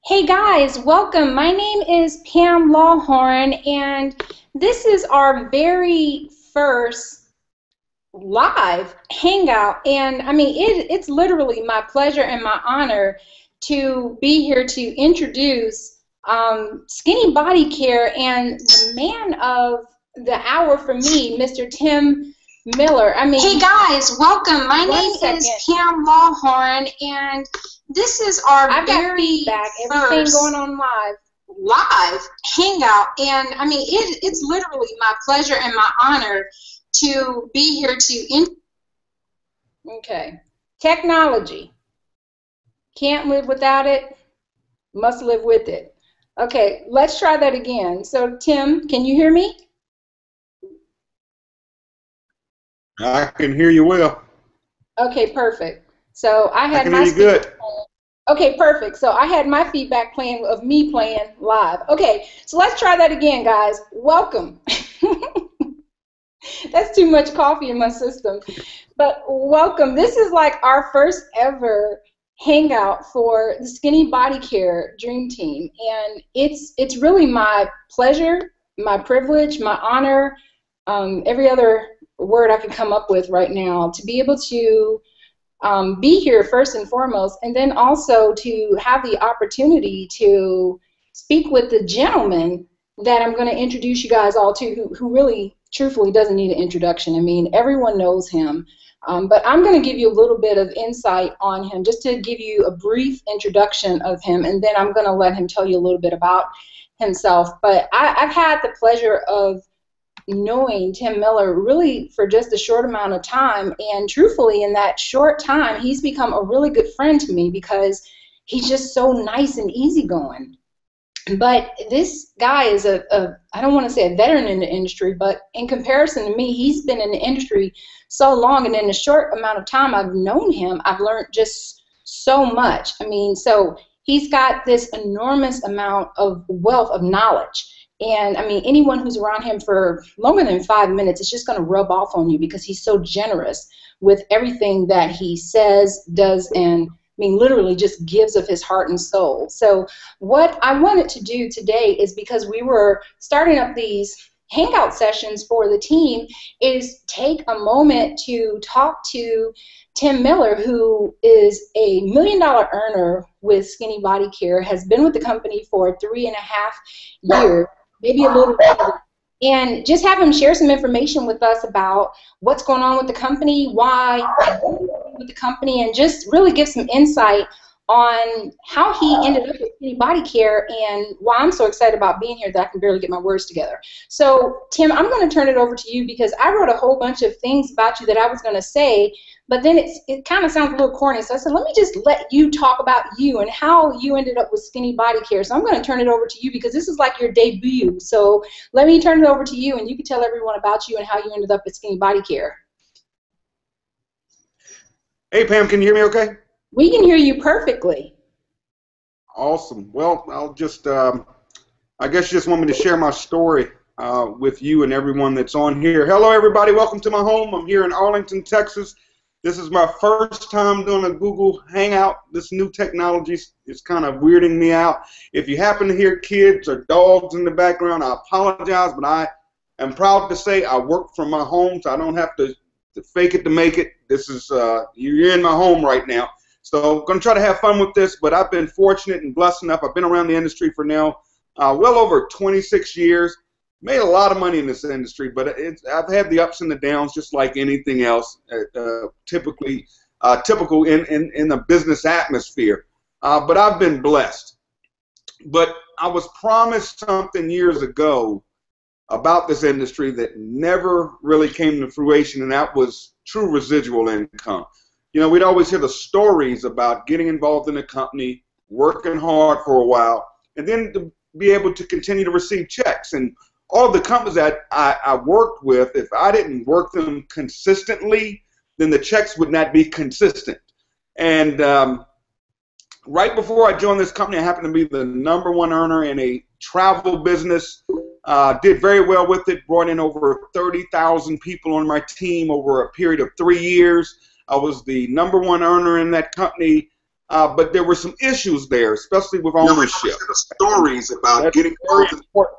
Hey guys, welcome. My name is Pam Lawhorn, and this is our very first live hangout. And I mean, it's literally my pleasure and my honor to be here to introduce Skinny Body Care and the man of the hour for me, Mr. Tim Miller. I mean, hey guys, welcome. My name is Pam Lawhorn, and this is our very everything going on live hangout. And I mean, it's literally my pleasure and my honor to be here to okay, technology, can't live without it, must live with it. Okay, let's try that again. So Tim, can you hear me? I can hear you well. Okay, perfect. So I had my hear you good. Okay, perfect. So I had my feedback playing of me playing live. Okay, so let's try that again, guys. Welcome. That's too much coffee in my system. But welcome. This is like our first ever hangout for the Skinny Body Care Dream Team. And it's really my pleasure, my privilege, my honor, every other word I could come up with right now to be able to be here first and foremost, and then also to have the opportunity to speak with the gentleman that I'm going to introduce you guys all to, who really, truthfully, doesn't need an introduction. I mean, everyone knows him, but I'm going to give you a little bit of insight on him, just to give you a brief introduction of him, and then I'm going to let him tell you a little bit about himself. But I've had the pleasure of knowing Tim Miller really for just a short amount of time, and truthfully in that short time he's become a really good friend to me because he's just so nice and easygoing. But this guy is I don't want to say a veteran in the industry, but in comparison to me, he's been in the industry so long, and in a short amount of time I've known him, I've learned just so much. I mean, so he's got this enormous amount of wealth of knowledge. And I mean, anyone who's around him for longer than 5 minutes, it's just going to rub off on you because he's so generous with everything that he says, does, and I mean, literally just gives of his heart and soul. So what I wanted to do today is, because we were starting up these hangout sessions for the team, is take a moment to talk to Tim Miller, who is a $1 million earner with Skinny Body Care, has been with the company for 3.5 years. Maybe a little bit, and just have him share some information with us about what's going on with the company, why with the company, and just really give some insight on how he ended up with Skinny Body Care and why I'm so excited about being here that I can barely get my words together. So, Tim, I'm going to turn it over to you because I wrote a whole bunch of things about you that I was going to say, but then it kind of sounds a little corny. So I said, let me just let you talk about you and how you ended up with Skinny Body Care. So I'm going to turn it over to you because this is like your debut. So let me turn it over to you, and you can tell everyone about you and how you ended up at Skinny Body Care. Hey, Pam, can you hear me okay? We can hear you perfectly. Awesome. Well, I'll just, I guess you just want me to share my story with you and everyone that's on here. Hello, everybody. Welcome to my home. I'm here in Arlington, Texas. This is my first time doing a Google Hangout. This new technology is kind of weirding me out. If you happen to hear kids or dogs in the background, I apologize, but I am proud to say I work from my home, so I don't have to fake it to make it. This is, you're in my home right now. So I'm going to try to have fun with this, but I've been fortunate and blessed enough. I've been around the industry for now well over 26 years. Made a lot of money in this industry, but I've had the ups and the downs just like anything else, typical in the business atmosphere. But I've been blessed. But I was promised something years ago about this industry that never really came to fruition, and that was true residual income. You know, we'd always hear the stories about getting involved in a company, working hard for a while, and then to be able to continue to receive checks. And all of the companies that I worked with, if I didn't work them consistently, then the checks would not be consistent. And right before I joined this company, I happened to be the #1 earner in a travel business. Did very well with it, brought in over 30,000 people on my team over a period of 3 years. I was the #1 earner in that company but there were some issues there, especially with ownership. The stories about that's getting very important.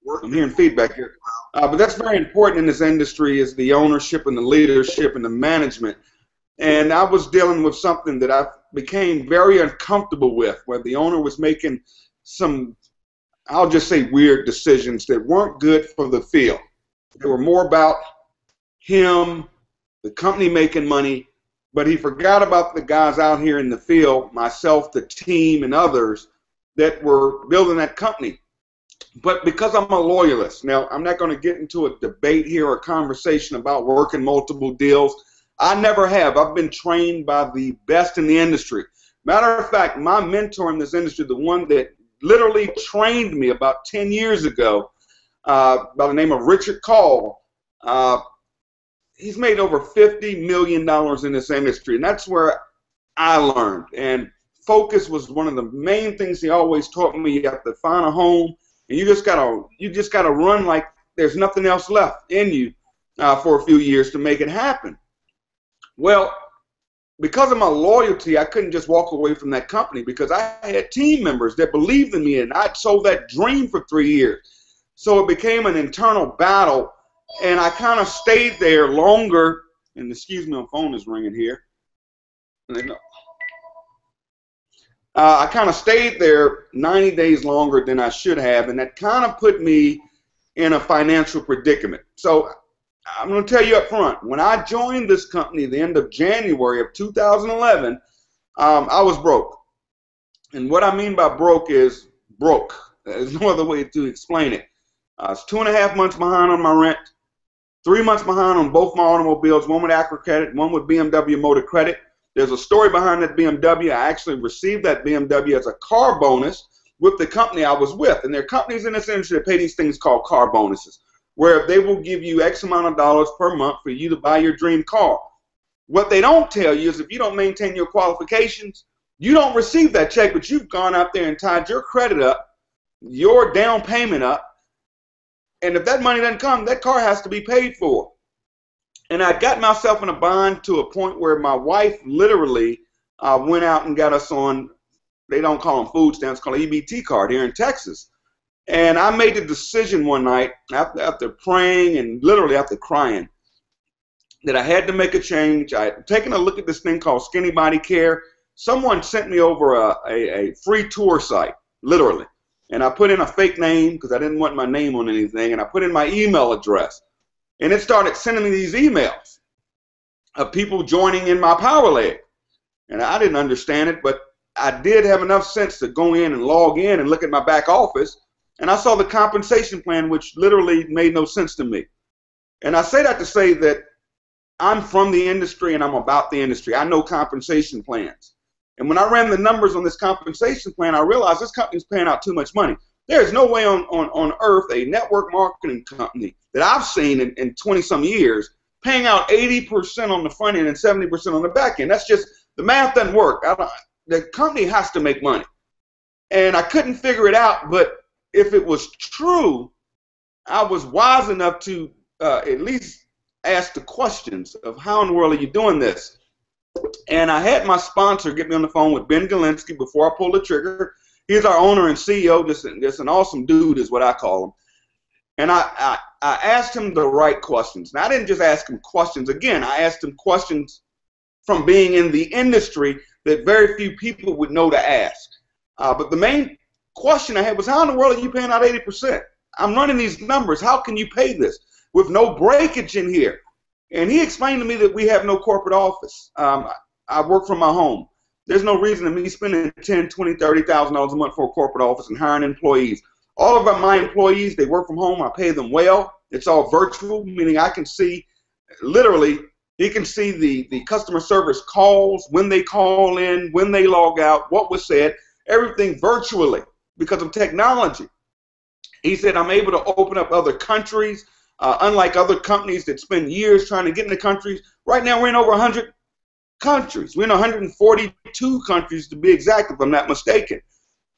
work. I'm hearing feedback here. But that's very important in this industry, is the ownership and the leadership and the management. And I was dealing with something that I became very uncomfortable with, where the owner was making some, I'll just say, weird decisions that weren't good for the field. They were more about him, the company making money, but he forgot about the guys out here in the field, myself, the team, and others that were building that company. But because I'm a loyalist, now I'm not going to get into a debate here or a conversation about working multiple deals. I never have. I've been trained by the best in the industry. Matter of fact, my mentor in this industry, the one that literally trained me about 10 years ago, by the name of Richard Call, he's made over $50 million in this industry, and that's where I learned. And focus was one of the main things he always taught me. You have to find a home, and you just gotta run like there's nothing else left in you for a few years to make it happen. Well, because of my loyalty, I couldn't just walk away from that company, because I had team members that believed in me, and I'd sold that dream for 3 years. So it became an internal battle, and I kind of stayed there longer. And excuse me, my phone is ringing here. I kind of stayed there 90 days longer than I should have, and that kind of put me in a financial predicament. So I'm going to tell you up front, when I joined this company at the end of January of 2011, I was broke. And what I mean by broke is broke. There's no other way to explain it. I was 2.5 months behind on my rent, 3 months behind on both my automobiles, one with Acura Credit, one with BMW Motor Credit. There's a story behind that BMW. I actually received that BMW as a car bonus with the company I was with. And there are companies in this industry that pay these things called car bonuses, where they will give you X amount of dollars per month for you to buy your dream car. What they don't tell you is if you don't maintain your qualifications, you don't receive that check, but you've gone out there and tied your credit up, your down payment up, and if that money doesn't come, that car has to be paid for. And I got myself in a bind to a point where my wife literally went out and got us on, they don't call them food stamps, called EBT card here in Texas. And I made the decision one night, after praying and literally after crying, that I had to make a change. I had taken a look at this thing called Skinny Body Care. Someone sent me over a free tour site, literally. And I put in a fake name because I didn't want my name on anything. And I put in my email address. And it started sending me these emails of people joining in my power leg. And I didn't understand it, but I did have enough sense to go in and log in and look at my back office. And I saw the compensation plan, which literally made no sense to me. And I say that to say that I'm from the industry and I'm about the industry. I know compensation plans. And when I ran the numbers on this compensation plan, I realized this company's paying out too much money. There is no way on earth a network marketing company that I've seen in 20-some years paying out 80% on the front end and 70% on the back end. That's just, the math doesn't work. The company has to make money. And I couldn't figure it out, but if it was true, I was wise enough to at least ask the questions of how in the world are you doing this? And I had my sponsor get me on the phone with Ben Galinsky before I pulled the trigger. He's our owner and CEO, just an awesome dude is what I call him. And I asked him the right questions. And I didn't just ask him questions. Again, I asked him questions from being in the industry that very few people would know to ask. But the main question I had was, how in the world are you paying out 80%? I'm running these numbers. How can you pay this with no breakage in here? And he explained to me that we have no corporate office. I work from my home. There's no reason to me spending $10,000, $20,000, $30,000 a month for a corporate office and hiring employees. All of my employees, they work from home. I pay them well. It's all virtual, meaning I can see, literally, he can see the customer service calls, when they call in, when they log out, what was said, everything virtually because of technology. He said, I'm able to open up other countries, unlike other companies that spend years trying to get into countries. Right now, we're in over 100 countries. We're in 142 countries, to be exact, if I'm not mistaken.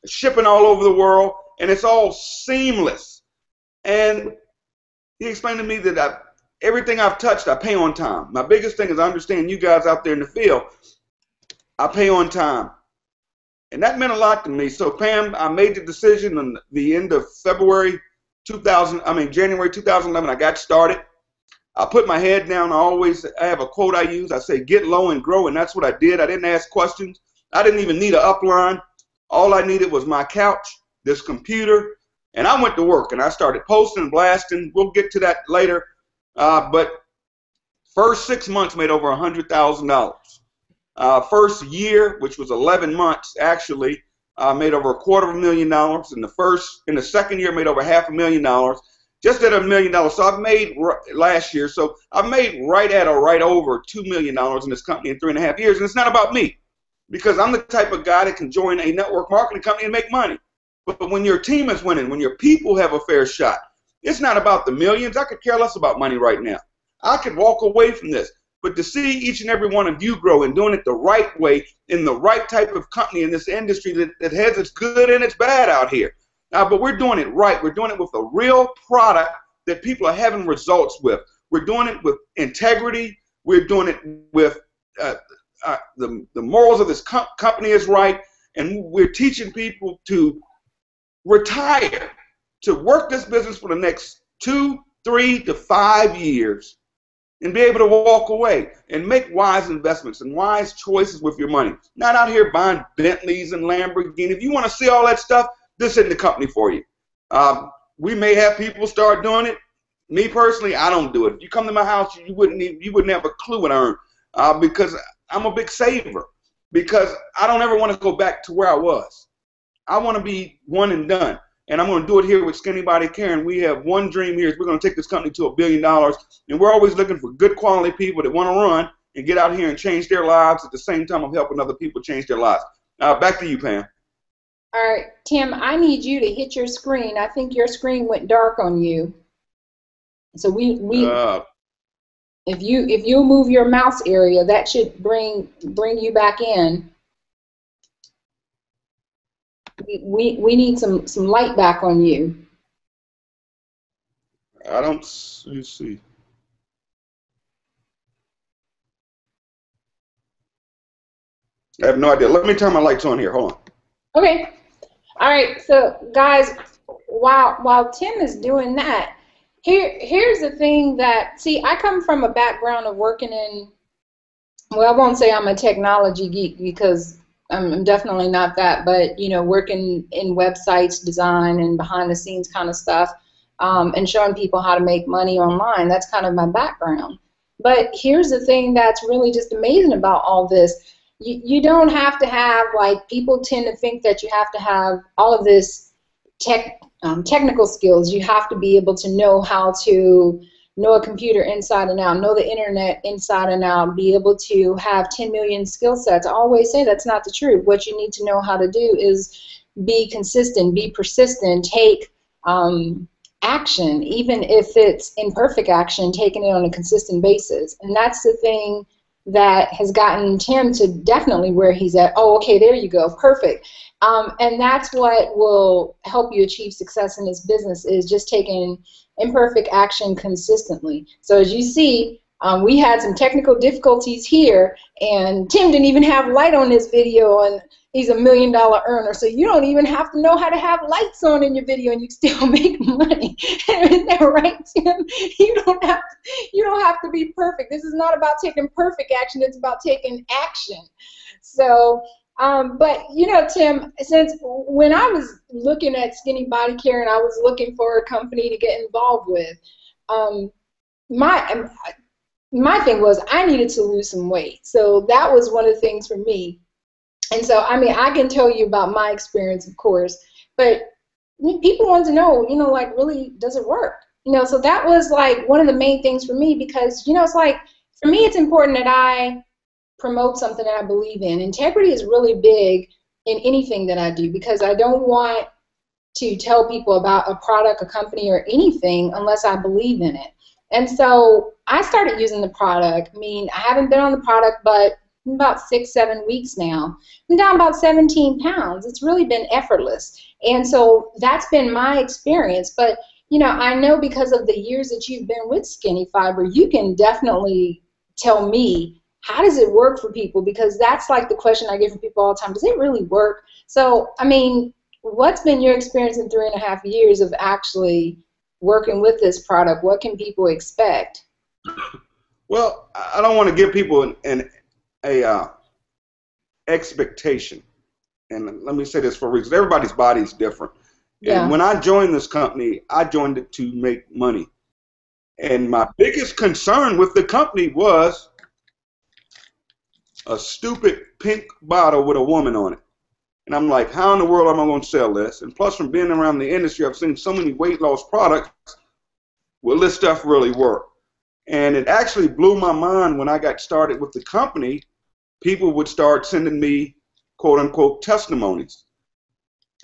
Shipping all over the world, and it's all seamless. And he explained to me that everything I've touched, I pay on time. My biggest thing is I understand you guys out there in the field, I pay on time. And that meant a lot to me. So Pam, I made the decision on the end of January 2011, I got started. I put my head down. I have a quote I use. I say, get low and grow. And that's what I did. I didn't ask questions. I didn't even need an upline. All I needed was my couch, this computer, and I went to work and I started posting and blasting. We'll get to that later. But first 6 months made over $100,000. First year, which was 11 months, actually, made over $250,000. In the second year, made over $500,000. Just at $1 million. So I've made last year. So I've made right at or right over $2 million in this company in 3.5 years. And it's not about me, because I'm the type of guy that can join a network marketing company and make money. But when your team is winning, when your people have a fair shot, it's not about the millions. I could care less about money right now. I could walk away from this. But to see each and every one of you grow and doing it the right way in the right type of company in this industry that has its good and its bad out here. But we're doing it right. We're doing it with a real product that people are having results with. We're doing it with integrity. We're doing it with the morals of this company is right. And we're teaching people to retire, to work this business for the next 2, 3 to 5 years and be able to walk away and make wise investments and wise choices with your money. Not out here buying Bentleys and Lamborghinis. If you want to see all that stuff, this isn't the company for you. We may have people start doing it. Me personally, I don't do it. If you come to my house, you wouldn't have a clue what I earn, because I'm a big saver, because I don't ever want to go back to where I was. I want to be one and done. And I'm going to do it here with Skinny Body Care. And we have one dream here is we're going to take this company to $1 billion. And we're always looking for good quality people that want to run and get out here and change their lives at the same time of helping other people change their lives. Back to you, Pam. All right, Tim, I need you to hit your screen. I think your screen went dark on you. So if you move your mouse area, that should bring you back in. We need some light back on you. I don't see. I have no idea. Let me turn my lights on here. Hold on. Okay. All right. So, guys, while Tim is doing that, here's the thing that, see, I come from a background of working in, well, I won't say I'm a technology geek because I'm definitely not that, but, you know, working in websites, design, and behind the scenes kind of stuff, and showing people how to make money online. That's kind of my background. But here's the thing that's really just amazing about all this. You don't have to have, like, people tend to think that you have to have all of this technical skills. You have to be able to know how to know a computer inside and out, know the internet inside and out, be able to have 10 million skill sets. I always say that's not the truth. What you need to know how to do is be consistent, be persistent, take action, even if it's imperfect action, taking it on a consistent basis. And that's the thing that has gotten Tim to definitely where he's at. Oh, okay, there you go, perfect. And that's what will help you achieve success in this business, is just taking imperfect action consistently. So as you see, we had some technical difficulties here, and Tim didn't even have light on this video, and he's $1 million earner. So you don't even have to know how to have lights on in your video, and you still make money. Isn't that right, Tim? You don't have to be perfect. This is not about taking perfect action. It's about taking action. So, but you know, Tim, since when I was looking at Skinny Body Care and I was looking for a company to get involved with, my thing was I needed to lose some weight. So that was one of the things for me. And so, I mean, I can tell you about my experience, of course, but people want to know, you know, like, really, does it work? You know, so that was like one of the main things for me, because, you know, it's like, for me, it's important that I promote something that I believe in. Integrity is really big in anything that I do, because I don't want to tell people about a product, a company, or anything unless I believe in it. And so I started using the product. I mean, I haven't been on the product, but about 6-7 weeks now. I'm down about 17 pounds. It's really been effortless. And so that's been my experience. But, you know, I know because of the years that you've been with Skinny Fiber, you can definitely tell me how does it work for people? Because that's like the question I get from people all the time. Does it really work? So, I mean, what's been your experience in 3.5 years of actually working with this product? What can people expect? Well, I don't want to give people a expectation. And let me say this for a reason. Everybody's body is different. Yeah. And when I joined this company, I joined it to make money. And my biggest concern with the company was a stupid pink bottle with a woman on it. And I'm like, how in the world am I going to sell this? And plus, from being around the industry, I've seen so many weight loss products. Will this stuff really work? And it actually blew my mind when I got started with the company. People would start sending me, quote unquote, testimonies.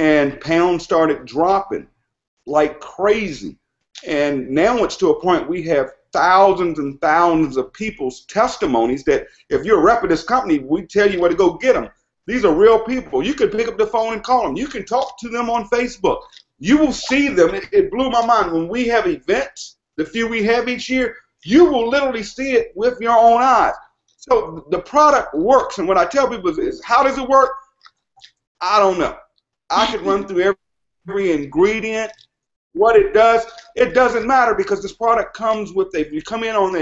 And pounds started dropping like crazy. And now it's to a point we have thousands and thousands of people's testimonies that if you're a rep of this company, we tell you where to go get them. These are real people. You can pick up the phone and call them. You can talk to them on Facebook. You will see them. It blew my mind. When we have events, the few we have each year, you will literally see it with your own eyes. So the product works. And what I tell people is how does it work? I don't know. I could run through every ingredient. What it doesn't matter because this product comes with if you come in on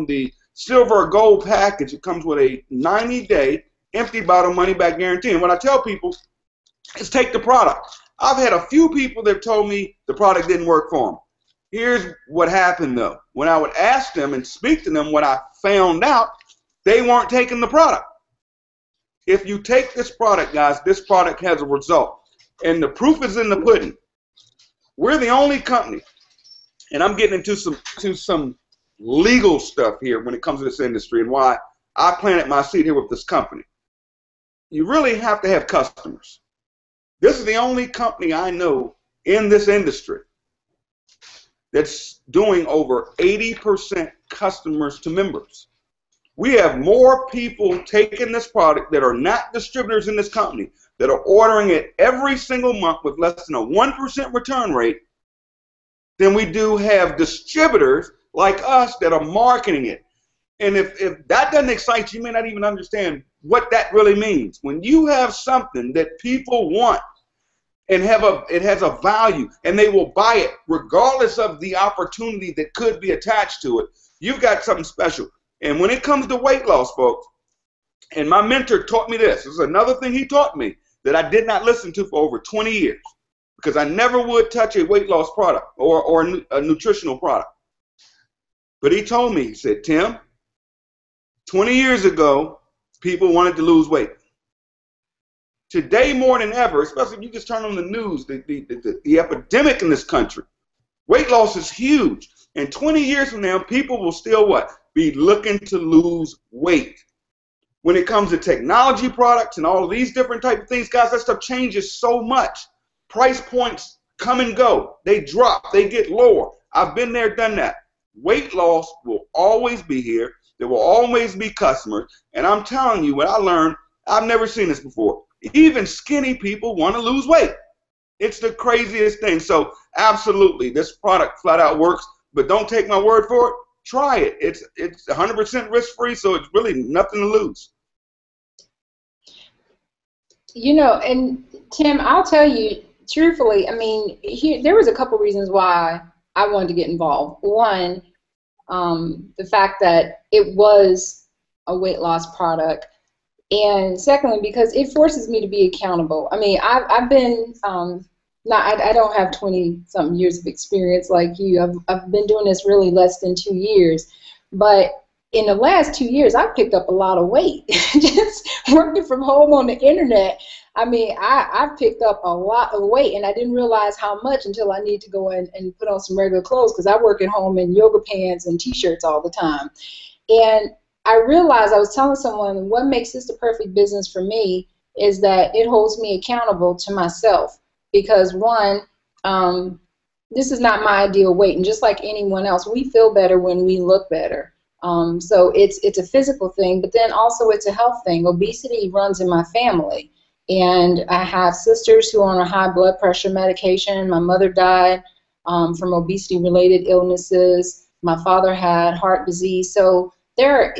the silver or gold package, it comes with a 90-day empty bottle money back guarantee. And what I tell people is take the product. I've had a few people that have told me the product didn't work for them. Here's what happened though. When I would ask them and speak to them, what I found out, they weren't taking the product. If you take this product, guys, this product has a result. And the proof is in the pudding. We're the only company, and I'm getting into some legal stuff here when it comes to this industry and why I planted my seed here with this company. You really have to have customers. This is the only company I know in this industry that's doing over 80% customers to members. We have more people taking this product that are not distributors in this company that are ordering it every single month with less than a 1% return rate than we do have distributors like us that are marketing it. And if that doesn't excite you, you may not even understand what that really means. When you have something that people want and it has a value and they will buy it regardless of the opportunity that could be attached to it, you've got something special. And when it comes to weight loss, folks, and my mentor taught me this is another thing he taught me that I did not listen to for over 20 years because I never would touch a weight loss product or a nutritional product. But he told me, he said, Tim, 20 years ago, people wanted to lose weight. Today, more than ever, especially if you just turn on the news, the epidemic in this country, weight loss is huge. And 20 years from now, people will still what? Be looking to lose weight. When it comes to technology products and all of these different type of things, guys, that stuff changes so much. Price points come and go. They drop. They get lower. I've been there, done that. Weight loss will always be here. There will always be customers. And I'm telling you what I learned, I've never seen this before. Even skinny people want to lose weight. It's the craziest thing. So absolutely, this product flat out works. But don't take my word for it. Try it. It's 100% risk-free, so it's really nothing to lose. You know, and Tim, I'll tell you, truthfully, I mean, there was a couple reasons why I wanted to get involved. One, the fact that it was a weight loss product. And secondly, because it forces me to be accountable. I mean, I've been, I don't have 20-something years of experience like you. I've been doing this really less than 2 years. But in the last 2 years, I've picked up a lot of weight. Just working from home on the internet, I mean, I've picked up a lot of weight, and I didn't realize how much until I need to go in and put on some regular clothes because I work at home in yoga pants and T-shirts all the time. And I realized, I was telling someone, what makes this the perfect business for me is that it holds me accountable to myself. Because one, this is not my ideal weight, and just like anyone else, we feel better when we look better. So it's a physical thing, but then also it's a health thing. Obesity runs in my family, and I have sisters who are on a high blood pressure medication. My mother died from obesity-related illnesses. My father had heart disease. So there are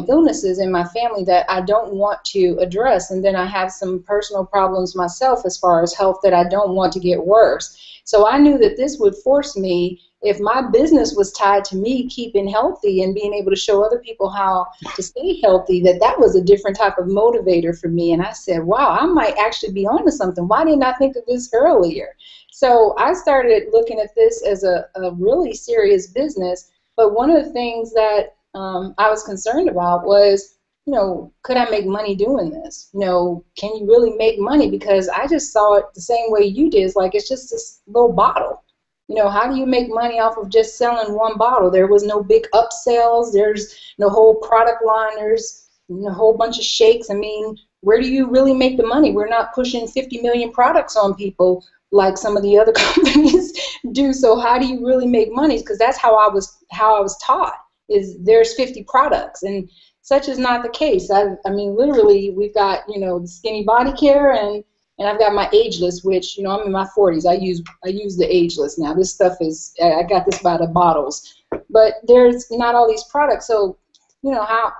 illnesses in my family that I don't want to address, and then I have some personal problems myself as far as health that I don't want to get worse. So I knew that this would force me, if my business was tied to me keeping healthy and being able to show other people how to stay healthy, that that was a different type of motivator for me. And I said, wow, I might actually be onto something. Why didn't I think of this earlier? So I started looking at this as a really serious business. But one of the things that I was concerned about was, could I make money doing this? Can you really make money? Because I just saw it the same way you did. It's like, it's just this little bottle. How do you make money off of just selling one bottle? There was no big upsells. There's no whole product line. There's a whole bunch of shakes. I mean, where do you really make the money? We're not pushing 50 million products on people like some of the other companies do. So how do you really make money? Because that's how I was taught, is there's 50 products, and such is not the case. I mean, literally, we've got the Skinny Body Care, and I've got my ageless, which I'm in my 40s. I use the ageless now. This stuff is, I got this by the bottles, but there's not all these products. So how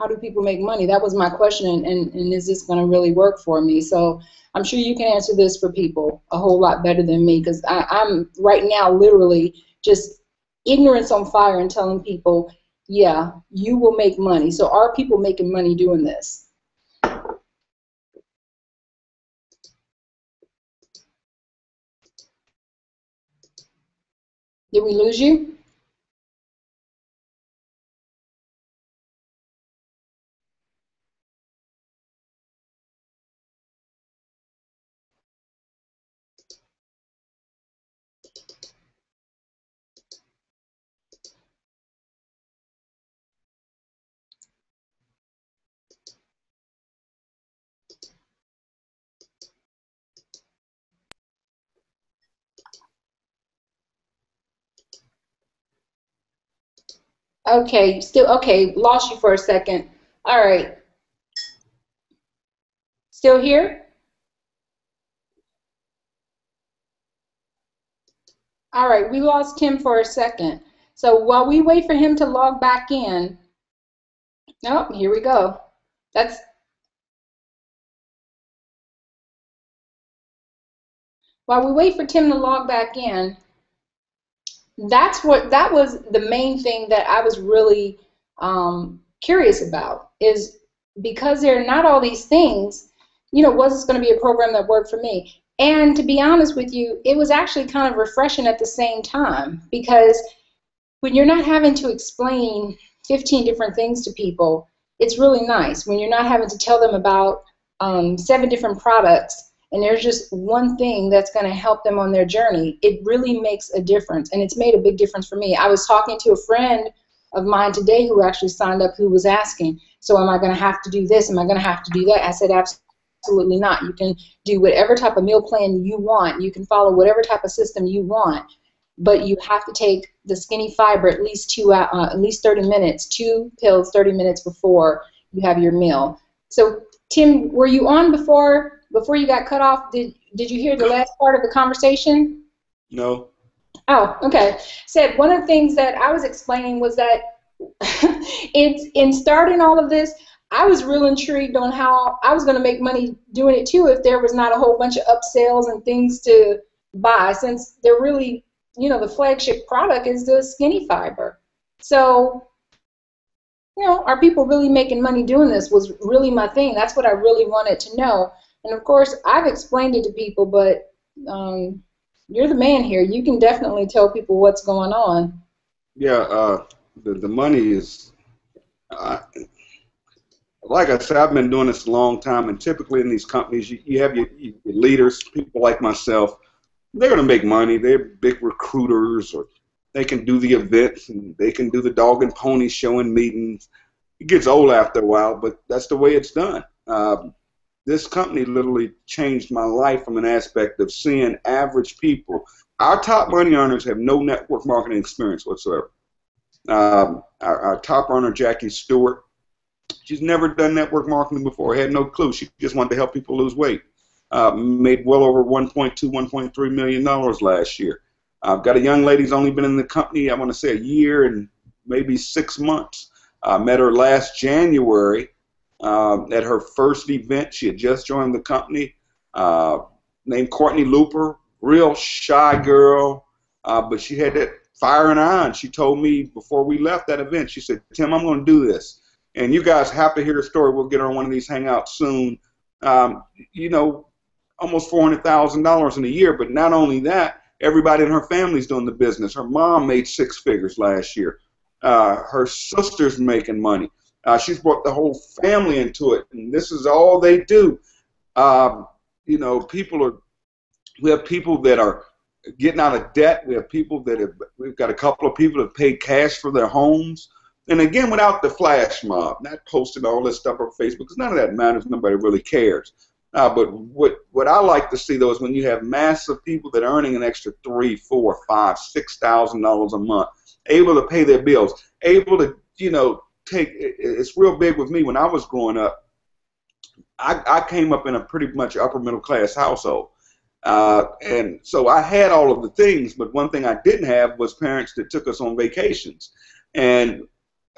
do people make money? That was my question, and is this going to really work for me? So I'm sure you can answer this for people a whole lot better than me, because I'm right now literally just ignorance on fire and telling people, yeah, you will make money. So are people making money doing this? Did we lose you? Okay, okay, lost you for a second. All right, still here? All right, we lost Tim for a second. So while we wait for him to log back in, oh, here we go. While we wait for Tim to log back in, that was the main thing that I was really curious about, is because there are not all these things, was this going to be a program that worked for me? And to be honest with you, it was actually kind of refreshing at the same time, because when you're not having to explain 15 different things to people, it's really nice. When you're not having to tell them about 7 different products, and there's just one thing that's going to help them on their journey, it really makes a difference. And it's made a big difference for me. I was talking to a friend of mine today who actually signed up, who was asking, so am I going to have to do this? Am I going to have to do that? I said, absolutely not. You can do whatever type of meal plan you want. You can follow whatever type of system you want, but you have to take the Skinny Fiber at least 30 minutes, 2 pills 30 minutes before you have your meal. So Tim, were you on before you got cut off? Did you hear the last part of the conversation? No. Oh, okay. Said one of the things that I was explaining was that in starting all of this, I was real intrigued on how I was going to make money doing it too, if there was not a whole bunch of upsells and things to buy, since they're really, the flagship product is the Skinny Fiber. So, are people really making money doing this, was really my thing. That's what I really wanted to know. And of course, I've explained it to people, but you're the man here. You can definitely tell people what's going on. Yeah, the money is, like I said, I've been doing this a long time, and typically in these companies, you have your leaders, people like myself. They're going to make money. They're big recruiters, or they can do the events, and they can do the dog and pony show and meetings. It gets old after a while, but that's the way it's done. This company literally changed my life from an aspect of seeing average people. Our top money earners have no network marketing experience whatsoever. Our top earner, Jackie Stewart, she's never done network marketing before, had no clue. She just wanted to help people lose weight. Made well over $1.2, $1.3 million last year. I've got a young lady who's only been in the company, I want to say, a year and maybe 6 months. I met her last January at her first event. She had just joined the company, named Courtney Looper, real shy girl, but she had that fire in her eye. And she told me before we left that event, she said, Tim, I'm going to do this. And you guys have to hear the story. We'll get her on one of these hangouts soon. You know, almost $400,000 in a year. But not only that, everybody in her family's doing the business. Her mom made 6 figures last year. Her sister's making money. She's brought the whole family into it, and this is all they do. You know, we have people that are getting out of debt. We have people we've got a couple of people that paid cash for their homes. And again, without the flash mob, not posting all this stuff on Facebook, because none of that matters. Nobody really cares. But what I like to see, though, is when you have massive people that are earning an extra $3,000, $4,000, $5,000, $6,000 a month, able to pay their bills, able to, you know, it's real big with me. When I was growing up, I came up in a pretty much upper middle class household. And so I had all of the things, but one thing I didn't have was parents that took us on vacations. And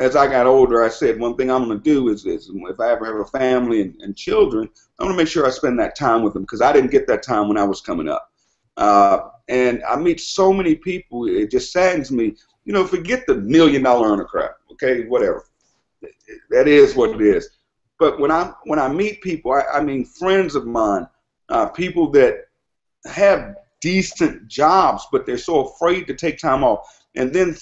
as I got older, I said, one thing I'm going to do is if I ever have a family and children, I'm going to make sure I spend that time with them, because I didn't get that time when I was coming up. And I meet so many people, it just saddens me. You know, forget the $1 million earner crap, okay, whatever. That is what it is. But when I meet people, I mean friends of mine, people that have decent jobs, but they're so afraid to take time off. And then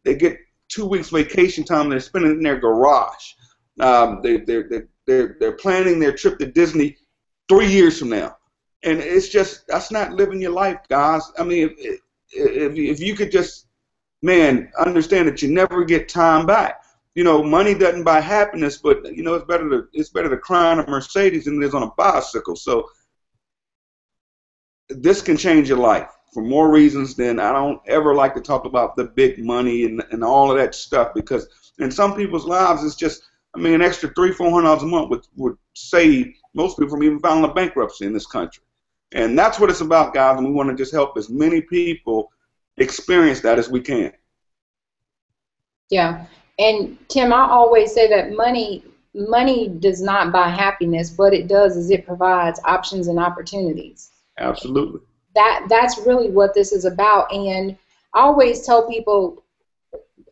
they get 2 weeks vacation time, they're spending it in their garage. They're planning their trip to Disney 3 years from now. And it's just, that's not living your life, guys. I mean, if you could just, man, understand that you never get time back. You know, money doesn't buy happiness, but you know, it's better to cry on a Mercedes than it is on a bicycle. So this can change your life for more reasons than I don't ever like to talk about the big money and all of that stuff, because in some people's lives it's just, I mean, an extra $300-400 a month would save most people from even filing a bankruptcy in this country. And that's what it's about, guys, and we want to just help as many people experience that as we can. Yeah. And Tim, I always say that money does not buy happiness. What it does is it provides options and opportunities. Absolutely. That's really what this is about. And I always tell people,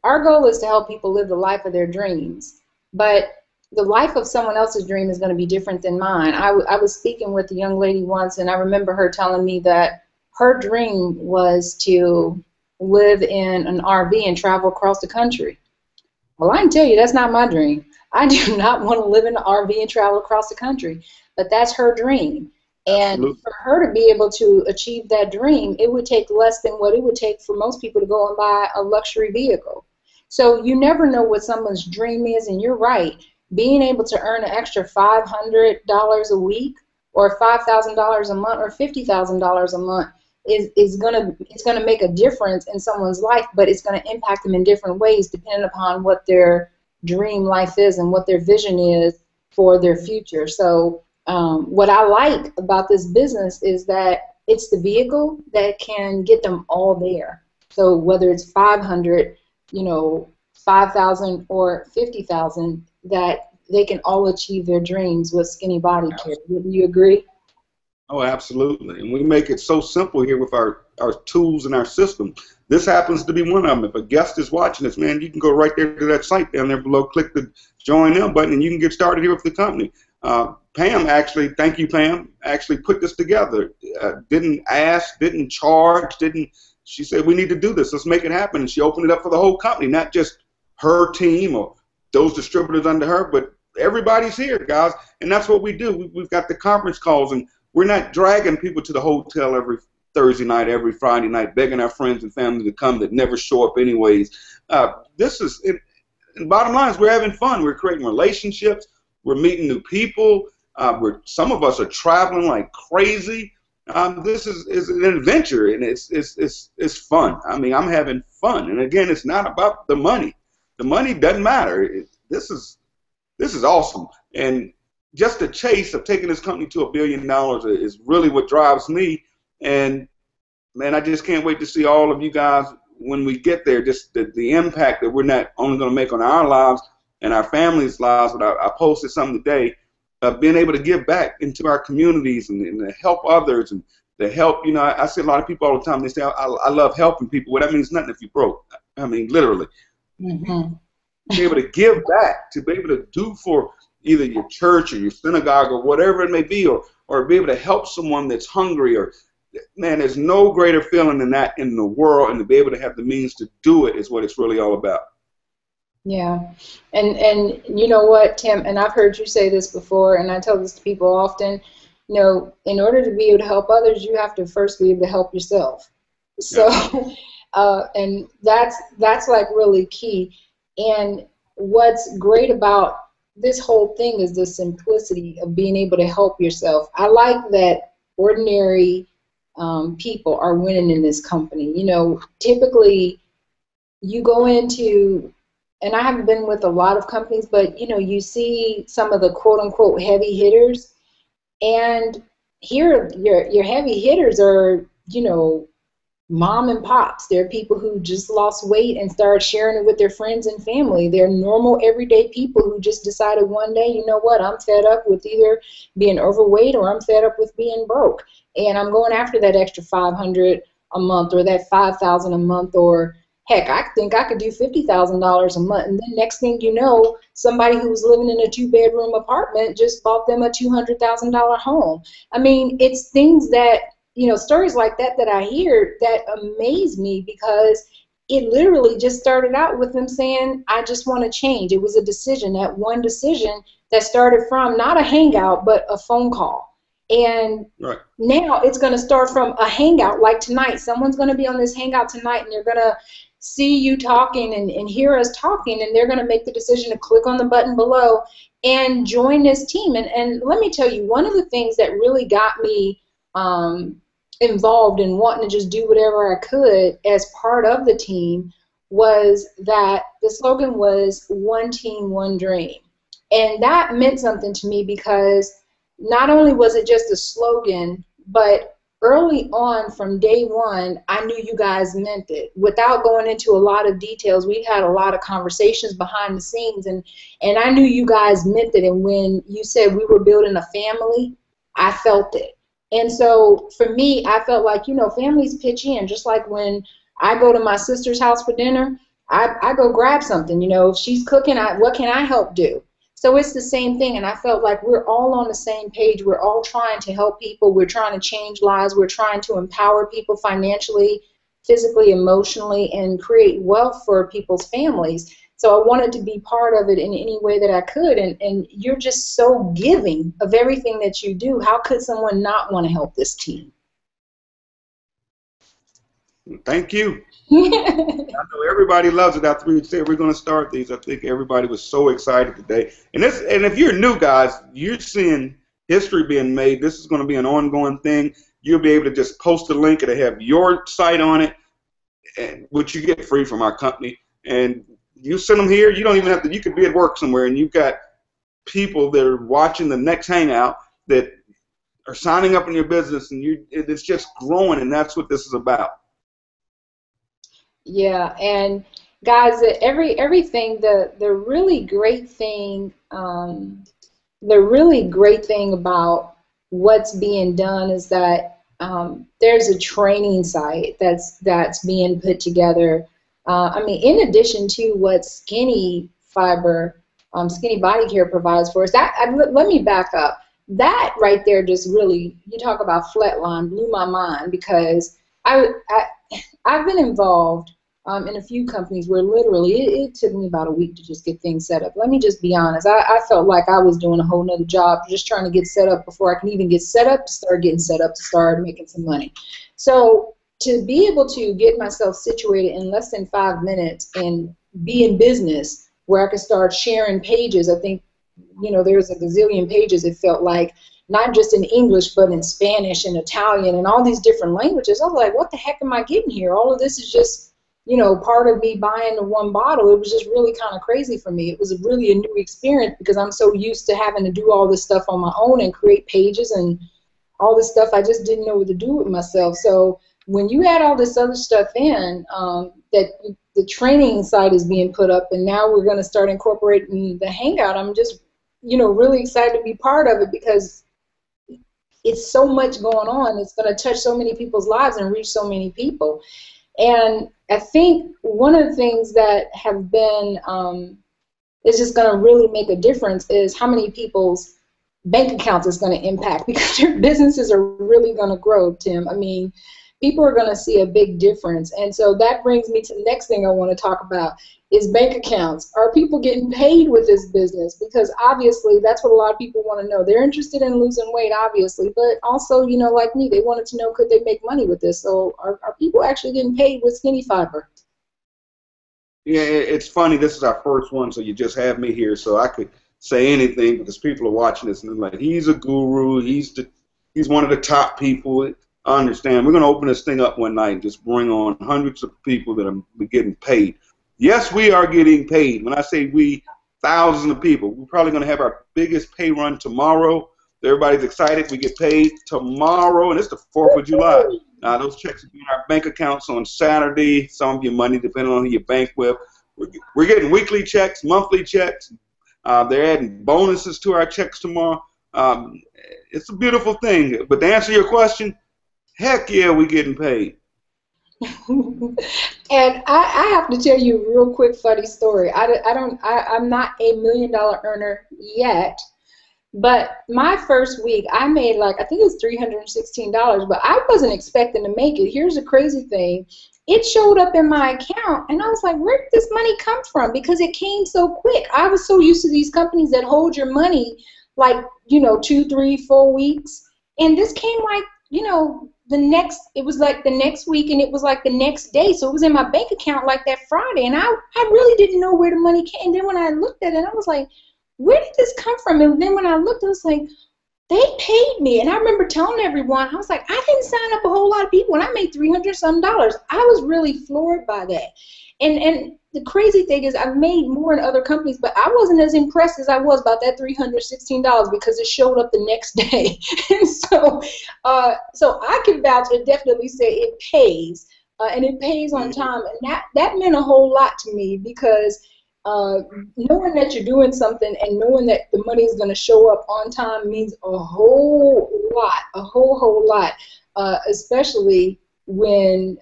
our goal is to help people live the life of their dreams. But the life of someone else's dream is going to be different than mine. I was speaking with a young lady once, and I remember her telling me that her dream was to live in an RV and travel across the country. Well, I can tell you that's not my dream. I do not want to live in an RV and travel across the country, but that's her dream. And Absolutely. for her to be able to achieve that dream, it would take less than what it would take for most people to go and buy a luxury vehicle. So you never know what someone's dream is, and you're right. Being able to earn an extra $500 a week or $5,000 a month or $50,000 a month is gonna make a difference in someone's life, but it's gonna impact them in different ways depending upon what their dream life is and what their vision is for their future. So what I like about this business is that it's the vehicle that can get them all there. So whether it's 500, you know, 5,000 or 50,000, that they can all achieve their dreams with Skinny Body Care. Wouldn't you agree? Oh, absolutely. And we make it so simple here with our tools and our system. This happens to be one of them. If a guest is watching this, man, you can go right there to that site down there below, click the Join Now button, and you can get started here with the company. Pam actually, thank you, Pam, actually put this together. Didn't ask, didn't charge, she said, we need to do this. Let's make it happen. And she opened it up for the whole company, not just her team or those distributors under her, but everybody's here, guys. And that's what we do. We've got the conference calls, and we're not dragging people to the hotel every Thursday night, every Friday night, begging our friends and family to come that never show up anyways. And bottom line is we're having fun. We're creating relationships. We're meeting new people. Some of us are traveling like crazy. This is an adventure, and it's fun. I mean, I'm having fun. And again, it's not about the money. The money doesn't matter. This is awesome. And just the chase of taking this company to $1 billion is really what drives me. And man, I just can't wait to see all of you guys when we get there, just the impact that we're not only going to make on our lives and our families' lives, but I posted something today, being able to give back into our communities and to help others and to help, I see a lot of people all the time, they say, I love helping people. Well, that means nothing if you're broke. I mean, literally. Mm-hmm. Be able to give back, to be able to do for either your church or your synagogue or whatever it may be, or be able to help someone that's hungry, or, man, there's no greater feeling than that in the world, and to be able to have the means to do it is what it's really all about. Yeah, and you know what, Tim, and I've heard you say this before, and I tell this to people often, in order to be able to help others, you have to first be able to help yourself. So, and that's like really key. And what's great about this whole thing is the simplicity of being able to help yourself. I like that ordinary people are winning in this company. Typically you go into, and I haven't been with a lot of companies, but you see some of the quote unquote heavy hitters, and here your heavy hitters are, mom and pops. They're people who just lost weight and started sharing it with their friends and family. They're normal, everyday people who just decided one day, you know what, I'm fed up with either being overweight or I'm fed up with being broke. And I'm going after that extra $500 a month or that $5,000 a month, or heck, I think I could do $50,000 a month. And then next thing you know, somebody who was living in a 2-bedroom apartment just bought them a $200,000 home. I mean, it's things that, stories like that I hear that amaze me, because it literally just started out with them saying, I just want to change. It was a decision, that one decision that started from not a hangout, but a phone call. And now it's going to start from a hangout like tonight. Someone's going to be on this hangout tonight, and they're going to see you talking and hear us talking, and they're going to make the decision to click on the button below and join this team. And let me tell you, one of the things that really got me involved in wanting to just do whatever I could as part of the team was that the slogan was one team, one dream. And that meant something to me, because not only was it just a slogan, but early on from day one, I knew you guys meant it. Without going into a lot of details, we had a lot of conversations behind the scenes, and I knew you guys meant it. And when you said we were building a family, I felt it. And so for me, I felt like, families pitch in. Just like when I go to my sister's house for dinner, I go grab something. If she's cooking, what can I help do? So it's the same thing, and I felt like we're all on the same page. We're all trying to help people. We're trying to change lives. We're trying to empower people financially, physically, emotionally, and create wealth for people's families. So I wanted to be part of it in any way that I could, and you're just so giving of everything that you do. How could someone not want to help this team? Thank you. I know everybody loves it. After we said we're going to start these, I think everybody was so excited today. And if you're new, guys, you're seeing history being made. This is going to be an ongoing thing. You'll be able to just post a link. It'll have your site on it, which you get free from our company. And you send them here. You don't even have to. You could be at work somewhere, and you've got people that are watching the next hangout that are signing up in your business, and it's just growing, and that's what this is about. Yeah, and guys, everything, the really great thing about what's being done is that there's a training site that's being put together. In addition to what Skinny Body Care provides for us, let me back up. That right there just really, you talk about flatline, blew my mind, because I've been involved in a few companies where literally it took me about a week to just get things set up. Let me just be honest. I felt like I was doing a whole nother job just trying to get set up before I can even get set up to start getting set up to start making some money. So to be able to get myself situated in less than 5 minutes and be in business where I could start sharing pages, I think, there's a gazillion pages, it felt like, not just in English, but in Spanish and Italian and all these different languages. I was like, what the heck am I getting here? All of this is just, part of me buying the one bottle. It was just really kind of crazy for me. It was really a new experience because I'm so used to having to do all this stuff on my own and create pages and all this stuff. I just didn't know what to do with myself. So when you add all this other stuff in, that the training side is being put up, and now we're going to start incorporating the Hangout. I'm just, really excited to be part of it because it's so much going on. It's going to touch so many people's lives and reach so many people. And I think one of the things that have been is just going to really make a difference is how many people's bank accounts it's going to impact, because their businesses are really going to grow, Tim. I mean, people are going to see a big difference. And so that brings me to the next thing I want to talk about is bank accounts. Are people getting paid with this business? Because obviously that's what a lot of people want to know. They're interested in losing weight, obviously, but also, like me, they wanted to know, could they make money with this? So are people actually getting paid with Skinny Fiber? Yeah, it's funny. This is our first one, so you just have me here, so I could say anything because people are watching this and they're like, he's a guru. He's one of the top people. I understand. We're going to open this thing up one night and just bring on hundreds of people that are getting paid. Yes, we are getting paid. When I say we, thousands of people. We're probably going to have our biggest pay run tomorrow. Everybody's excited. We get paid tomorrow, and it's the 4th of July. Now, those checks will be in our bank accounts on Saturday. Some of your money, depending on who you bank with. We're getting weekly checks, monthly checks. They're adding bonuses to our checks tomorrow. It's a beautiful thing. But to answer your question, heck yeah, we're getting paid. And I have to tell you a real quick funny story. I'm not a $1 million earner yet, but my first week I made I think it was $316, but I wasn't expecting to make it. Here's the crazy thing. It showed up in my account, and I was like, where did this money come from? Because it came so quick. I was so used to these companies that hold your money 2, 3, 4 weeks, and this came it was like the next week, and it was like the next day. So it was in my bank account like that Friday, and I really didn't know where the money came. And then when I looked at it, I was like, where did this come from? And then when I looked, I was like, they paid me. And I remember telling everyone, I was like, I didn't sign up a whole lot of people, and I made $300-some. I was really floored by that. And the crazy thing is I've made more in other companies, but I wasn't as impressed as I was about that $316 because it showed up the next day. And so I can vouch and definitely say it pays, and it pays on time. And that meant a whole lot to me because knowing that you're doing something and knowing that the money is going to show up on time means a whole lot, especially when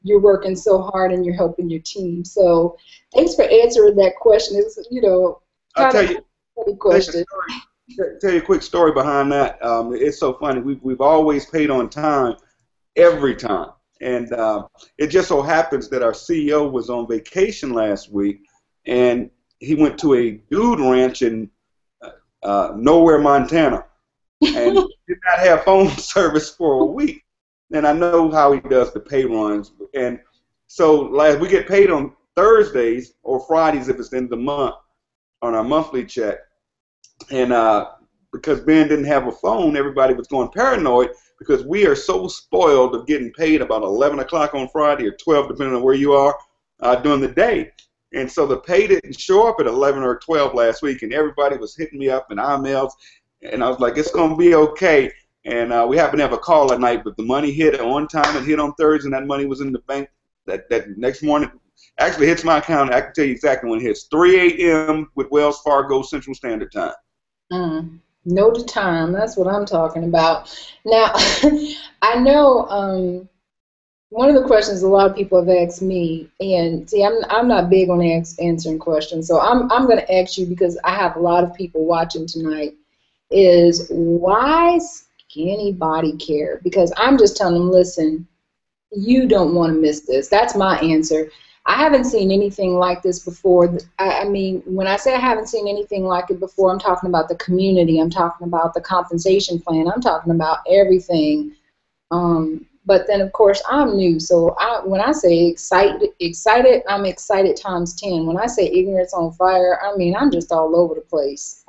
you're working so hard and you're helping your team. So thanks for answering that question. It's, I'll tell you, funny question. Tell you a quick story behind that. It's so funny. We've always paid on time, every time. And it just so happens that our CEO was on vacation last week, and he went to a dude ranch in nowhere, Montana, and did not have phone service for a week. And I know how he does the pay runs. And so we get paid on Thursdays or Fridays if it's the end of the month on our monthly check. And because Ben didn't have a phone, everybody was going paranoid because we are so spoiled of getting paid about 11 o'clock on Friday or 12, depending on where you are during the day. And so the pay didn't show up at 11 or 12 last week, and everybody was hitting me up in emails. And I was like, it's going to be okay. And we happened to have a call at night, but the money hit on time. It hit on Thursday, and that money was in the bank that next morning. Actually hits my account. I can tell you exactly when it hits. 3 a.m. with Wells Fargo Central Standard Time. Know the time. That's what I'm talking about. Now, I know one of the questions a lot of people have asked me, and see, I'm not big on answering questions, so I'm going to ask you because I have a lot of people watching tonight, is why Skinny Body Care? Because I'm just telling them, listen, you don't want to miss this. That's my answer. I haven't seen anything like this before. I mean, when I say I haven't seen anything like it before, I'm talking about the community. I'm talking about the compensation plan. I'm talking about everything. But then, of course, I'm new. So when I say excited, I'm excited times 10. When I say ignorance on fire, I mean, I'm just all over the place,